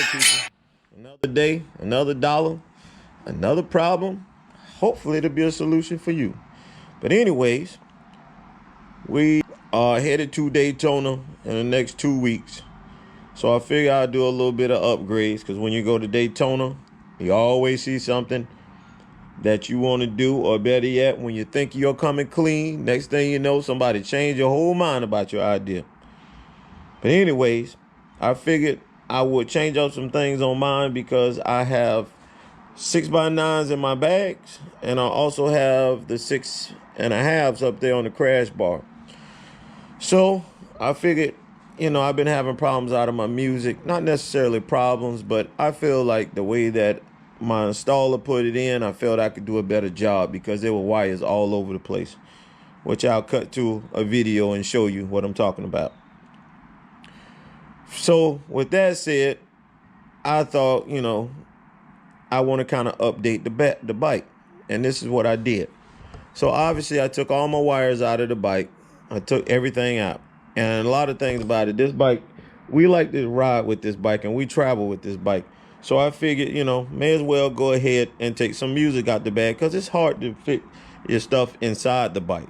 people. Another day, another dollar, another problem. Hopefully it'll be a solution for you. But anyways, we are headed to Daytona in the next 2 weeks. So I figure I'll do a little bit of upgrades, because when you go to Daytona, you always see something that you want to do, or better yet, when you think you're coming clean, next thing you know, somebody changed your whole mind about your idea. But anyways, I figured I would change up some things on mine, because I have 6x9s in my bags, and I also have the 6.5s up there on the crash bar. So I figured, I've been having problems out of my music. Not necessarily problems, but I feel like the way that my installer put it in, I felt I could do a better job, because there were wires all over the place, which I'll cut to a video and show you what I'm talking about. So with that said, I thought, I want to kind of update the bike. And this is what I did. So obviously I took all my wires out of the bike. I took everything out. And a lot of things about it, this bike, we like to ride with this bike and we travel with this bike. So I figured, may as well go ahead and take some music out the bag, because it's hard to fit your stuff inside the bike.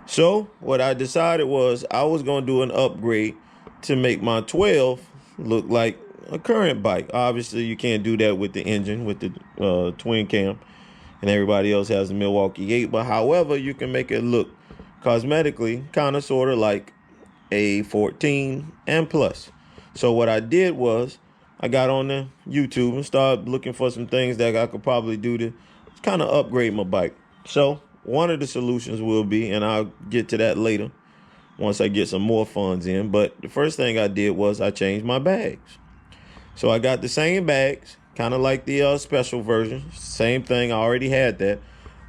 So what I decided was I was going to do an upgrade to make my 12 look like a current bike. Obviously, you can't do that with the engine, with the twin cam, and everybody else has the Milwaukee 8. But however, you can make it look cosmetically kind of sort of like a 14 and plus. So what I did was I got on the YouTube and started looking for some things that I could probably do to kind of upgrade my bike. So one of the solutions will be, and I'll get to that later once I get some more funds in, but the first thing I did was I changed my bags. So I got the same bags, kind of like the special version. Same thing, I already had that.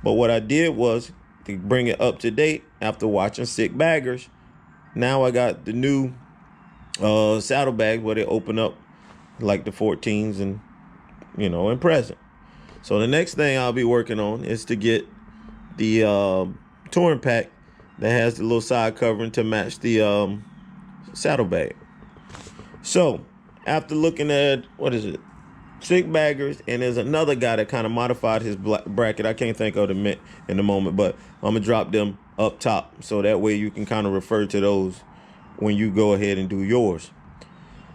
But what I did was to bring it up to date after watching Sik Baggers. Now I got the new saddlebags where they open up like the 14s and, and present. So the next thing I'll be working on is to get the touring pack that has the little side covering to match the saddlebag. So after looking at, Sik Baggers, and there's another guy that kind of modified his bracket. I can't think of them in the moment, but I'm gonna drop them up top so that way you can kind of refer to those when you go ahead and do yours.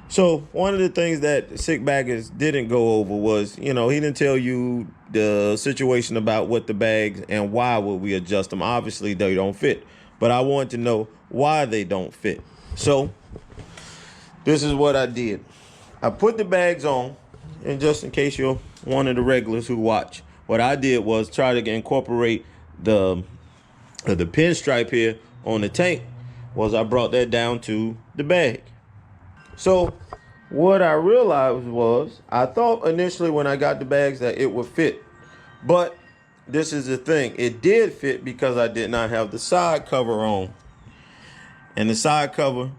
So one of the things that Sik Baggers didn't go over was, he didn't tell you the situation about what the bags and why would we adjust them. Obviously they don't fit, but I wanted to know why they don't fit. So this is what I did. I put the bags on, and just in case you're one of the regulars who watch, what I did was try to incorporate the pinstripe here on the tank. Was I brought that down to the bag. So what I realized was, I thought initially when I got the bags that it would fit, but this is the thing, it did fit because I did not have the side cover on, and the side cover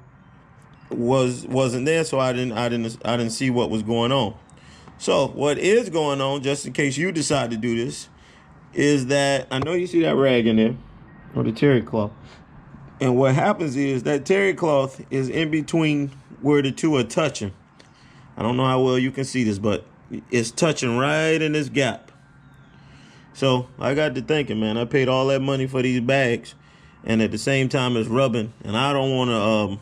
wasn't there, so I didn't see what was going on. So what is going on, just in case you decide to do this, is that I know you see that rag in there, or the terry cloth, and what happens is that terry cloth is in between where the two are touching. I don't know how well you can see this, but it's touching right in this gap. So I got to thinking, man, I paid all that money for these bags, and at the same time it's rubbing, and I don't want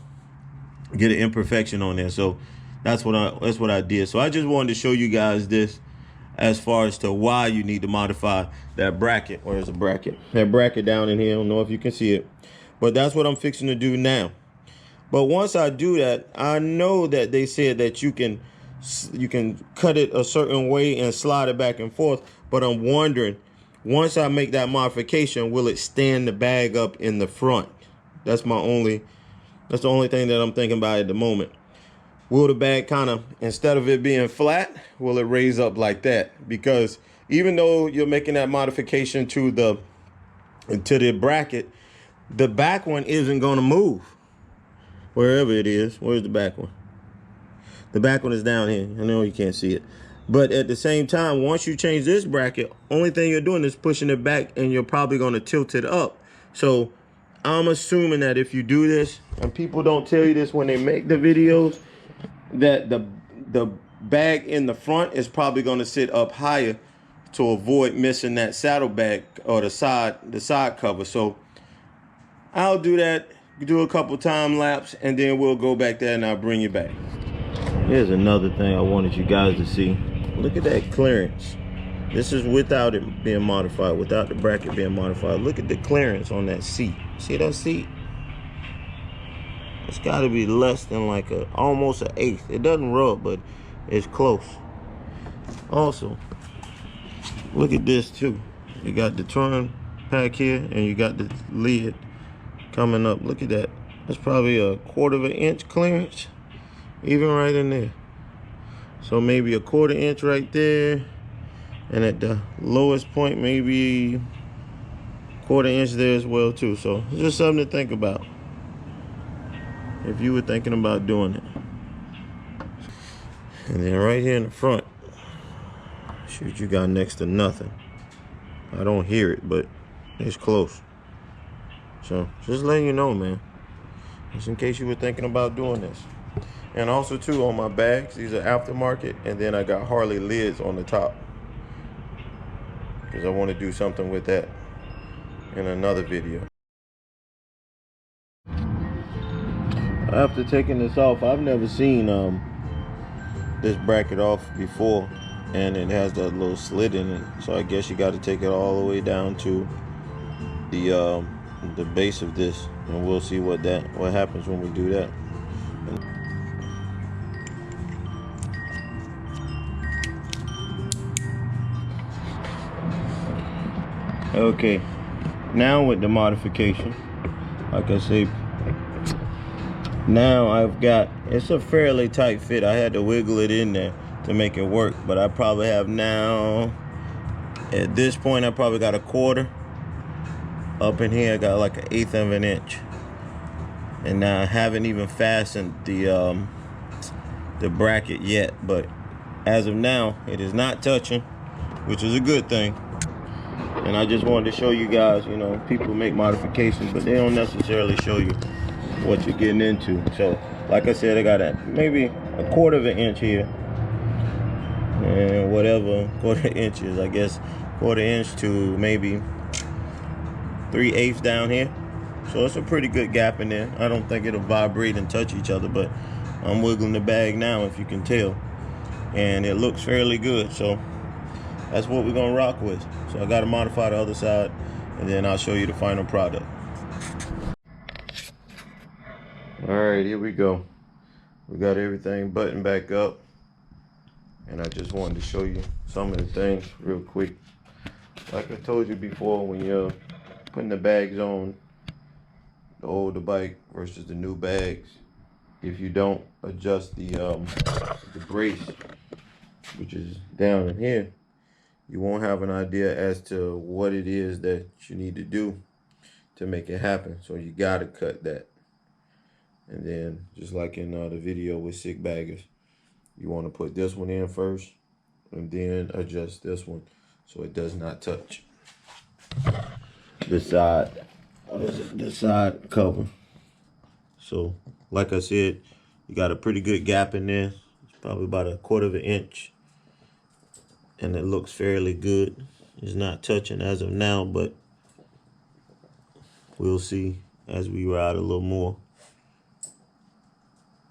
to get an imperfection on there. So that's what I did. So I just wanted to show you guys this as far as to why you need to modify that bracket. Where's the bracket? That bracket down in here. I don't know if you can see it, but that's what I'm fixing to do now. But once I do that, I know that they said that you can cut it a certain way and slide it back and forth. But I'm wondering, once I make that modification, will it stand the bag up in the front? That's the only thing that I'm thinking about at the moment. Will the bag kind of, instead of it being flat, will it raise up like that? Because even though you're making that modification to the bracket, the back one isn't going to move. Wherever it is. Where's the back one? The back one is down here. I know you can't see it. But at the same time, once you change this bracket, only thing you're doing is pushing it back, and you're probably going to tilt it up. So I'm assuming that if you do this, and people don't tell you this when they make the videos, that the bag in the front is probably going to sit up higher to avoid missing that saddlebag or the side cover. So I'll do that, do a couple time lapse, and then we'll go back there and I'll bring you back. Here's another thing I wanted you guys to see. Look at that clearance. This is without it being modified, without the bracket being modified. Look at the clearance on that seat. See that seat? It's got to be less than like almost an eighth. It doesn't rub, but it's close. Also, look at this too. You got the turn pack here, and you got the lid coming up. Look at that. That's probably a 1/4 inch clearance, even right in there. So maybe a 1/4 inch right there, and at the lowest point, maybe 1/4 inch there as well too. So it's just something to think about if you were thinking about doing it. And then right here in the front, shoot, you got next to nothing. I don't hear it, but it's close. So just letting you know, man, just in case you were thinking about doing this. And also too, on my bags, these are aftermarket, and then I got Harley lids on the top, because I want to do something with that in another video. After taking this off, I've never seen this bracket off before, and it has that little slit in it. So I guess you got to take it all the way down to the base of this, and we'll see what happens when we do that. Okay, now with the modification, like I say, now I've got, it's a fairly tight fit. I had to wiggle it in there to make it work, but I probably have now, at this point, I probably got a 1/4. Up in here, I got like an 1/8 of an inch. And now I haven't even fastened the bracket yet, but as of now, it is not touching, which is a good thing. And I just wanted to show you guys, you know, people make modifications, but they don't necessarily show you what you're getting into. So like I said, I got maybe a 1/4 inch here, and whatever 1/4 inches, I guess 1/4 inch to maybe 3/8 down here. So it's a pretty good gap in there. I don't think it'll vibrate and touch each other, but I'm wiggling the bag now, if you can tell, and it looks fairly good. So that's what we're gonna rock with. So I gotta modify the other side, and then I'll show you the final product. All right, here we go. We got everything buttoned back up, and I just wanted to show you some of the things real quick. Like I told you before, when you're putting the bags on the older bike versus the new bags, if you don't adjust the brace, which is down in here, you won't have an idea as to what it is that you need to do to make it happen. So you gotta cut that. And then, just like in the video with Sik Baggers, you want to put this one in first, and then adjust this one so it does not touch the side cover. So, like I said, you got a pretty good gap in there. It's probably about a 1/4 inch, and it looks fairly good. It's not touching as of now, but we'll see as we ride a little more.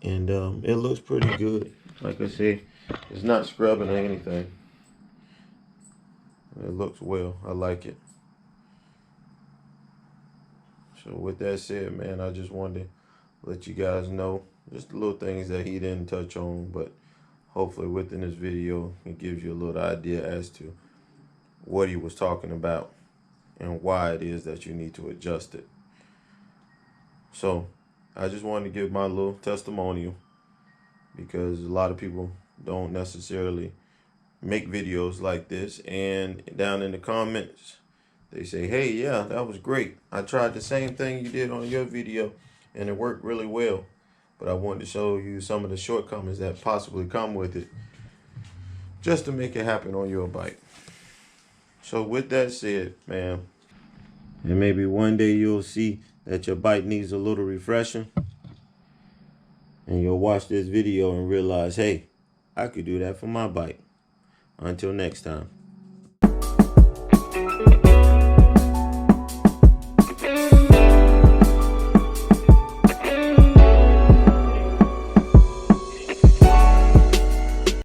And it looks pretty good. Like I say, it's not scrubbing or anything. It looks well. I like it. So with that said, man, I just wanted to let you guys know just the little things that he didn't touch on, but hopefully within this video, it gives you a little idea as to what he was talking about and why it is that you need to adjust it. So I just wanted to give my little testimonial, because a lot of people don't necessarily make videos like this, and down in the comments they say, hey, yeah, that was great, I tried the same thing you did on your video and it worked really well, but I wanted to show you some of the shortcomings that possibly come with it, just to make it happen on your bike. So with that said, man, and maybe one day you'll see that your bike needs a little refreshing, and you'll watch this video and realize, hey, I could do that for my bike. Until next time.